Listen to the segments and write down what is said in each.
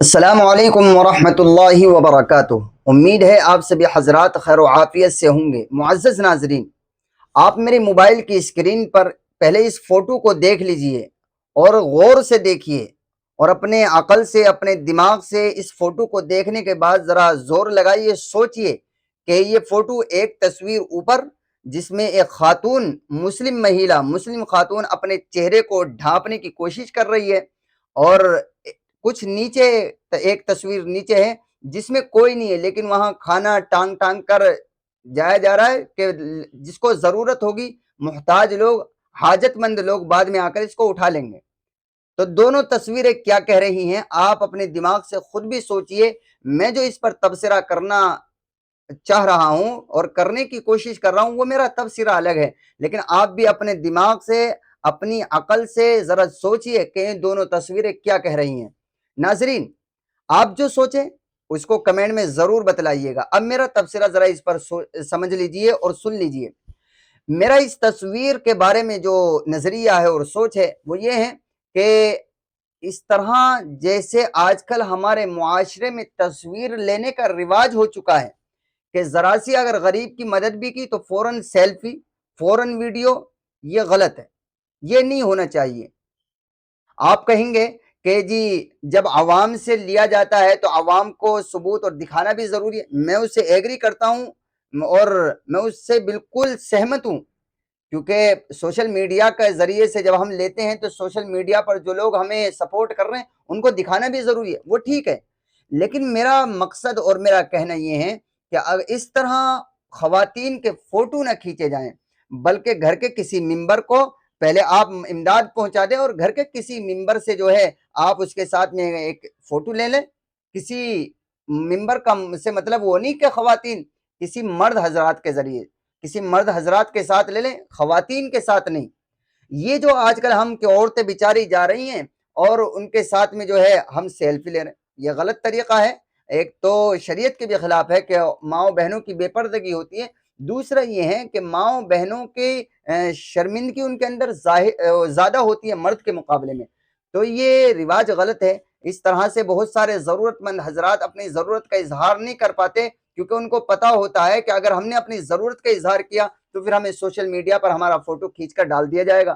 अस्सलाम वालेकुम वरहमतुल्लाहि वबरकातुह। उम्मीद है आप सभी हजरात खैर आफियत से होंगे। मुअज़्ज़ज़ नाज़रीन, आप मेरे मोबाइल की स्क्रीन पर पहले इस फोटो को देख लीजिए और गौर से देखिए और अपने अकल से, अपने दिमाग से इस फोटो को देखने के बाद ज़रा ज़ोर लगाइए, सोचिए कि ये फोटो एक तस्वीर ऊपर जिसमें एक खातून, मुस्लिम महिला, मुस्लिम खातून अपने चेहरे को ढांपने की कोशिश कर रही है और कुछ नीचे एक तस्वीर नीचे है जिसमें कोई नहीं है, लेकिन वहां खाना टांग टांग कर जाया जा रहा है कि जिसको जरूरत होगी, मुहताज लोग, हाजतमंद लोग बाद में आकर इसको उठा लेंगे। तो दोनों तस्वीरें क्या कह रही हैं, आप अपने दिमाग से खुद भी सोचिए। मैं जो इस पर तबसरा करना चाह रहा हूं और करने की कोशिश कर रहा हूं, वो मेरा तबसरा अलग है, लेकिन आप भी अपने दिमाग से, अपनी अकल से जरा सोचिए कि ये दोनों तस्वीरें क्या कह रही हैं। नाजरीन, आप जो सोचें उसको कमेंट में जरूर बतलाइएगा। अब मेरा तबसरा जरा इस पर समझ लीजिए और सुन लीजिए। मेरा इस तस्वीर के बारे में जो नजरिया है और सोच है वो ये है कि इस तरह जैसे आजकल हमारे मुआशरे में तस्वीर लेने का रिवाज हो चुका है कि जरा सी अगर गरीब की मदद भी की तो फौरन सेल्फी, फौरन वीडियो, ये गलत है, ये नहीं होना चाहिए। आप कहेंगे कि जी जब आवाम से लिया जाता है तो आवाम को सबूत और दिखाना भी जरूरी है। मैं उससे एग्री करता हूं और मैं उससे बिल्कुल सहमत हूं, क्योंकि सोशल मीडिया के जरिए से जब हम लेते हैं तो सोशल मीडिया पर जो लोग हमें सपोर्ट कर रहे हैं उनको दिखाना भी जरूरी है, वो ठीक है। लेकिन मेरा मकसद और मेरा कहना ये है कि अगर इस तरह खवातीन के फोटो ना खींचे जाएं, बल्कि घर के किसी मेंबर को पहले आप इमदाद पहुंचा दें और घर के किसी मेंबर से जो है आप उसके साथ में एक फोटो ले लें। किसी मेंबर का से मतलब वो नहीं कि खवातीन, किसी मर्द हजरात के जरिए, किसी मर्द हजरात के साथ ले लें, खवातीन के साथ नहीं। ये जो आजकल हम कि औरतें बेचारी जा रही हैं और उनके साथ में जो है हम सेल्फी ले रहे हैं, ये गलत तरीका है। एक तो शरीयत के भी खिलाफ है कि माओ बहनों की बेपर्दगी होती है। दूसरा ये है कि माओ बहनों की शर्मिंदगी उनके अंदर ज्यादा होती है मर्द के मुकाबले में। तो ये रिवाज गलत है। इस तरह से बहुत सारे जरूरतमंद हजरात अपनी जरूरत का इजहार नहीं कर पाते, क्योंकि उनको पता होता है कि अगर हमने अपनी जरूरत का इजहार किया तो फिर हमें सोशल मीडिया पर हमारा फोटो खींचकर डाल दिया जाएगा।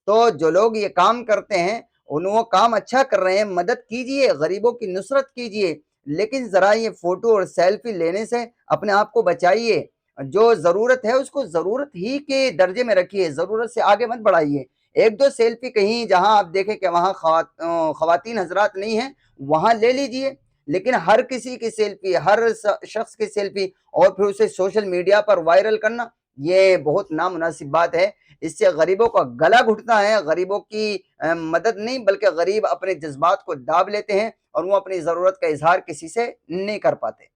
तो जो लोग ये काम करते हैं उन वो काम अच्छा कर रहे हैं, मदद कीजिए, गरीबों की नुसरत कीजिए, लेकिन जरा ये फोटो और सेल्फी लेने से अपने आप को बचाइए। जो जरूरत है उसको जरूरत ही के दर्जे में रखिए, जरूरत से आगे मत बढ़ाइए। एक दो सेल्फी कहीं जहां आप देखें कि वहां खवातीन हजरात नहीं है, वहां ले लीजिए। लेकिन हर किसी की सेल्फी, हर शख्स की सेल्फी और फिर उसे सोशल मीडिया पर वायरल करना, ये बहुत नामुनासिब बात है। इससे गरीबों का गला घुटता है, गरीबों की मदद नहीं बल्कि गरीब अपने जज्बात को दाब लेते हैं और वो अपनी जरूरत का इजहार किसी से नहीं कर पाते।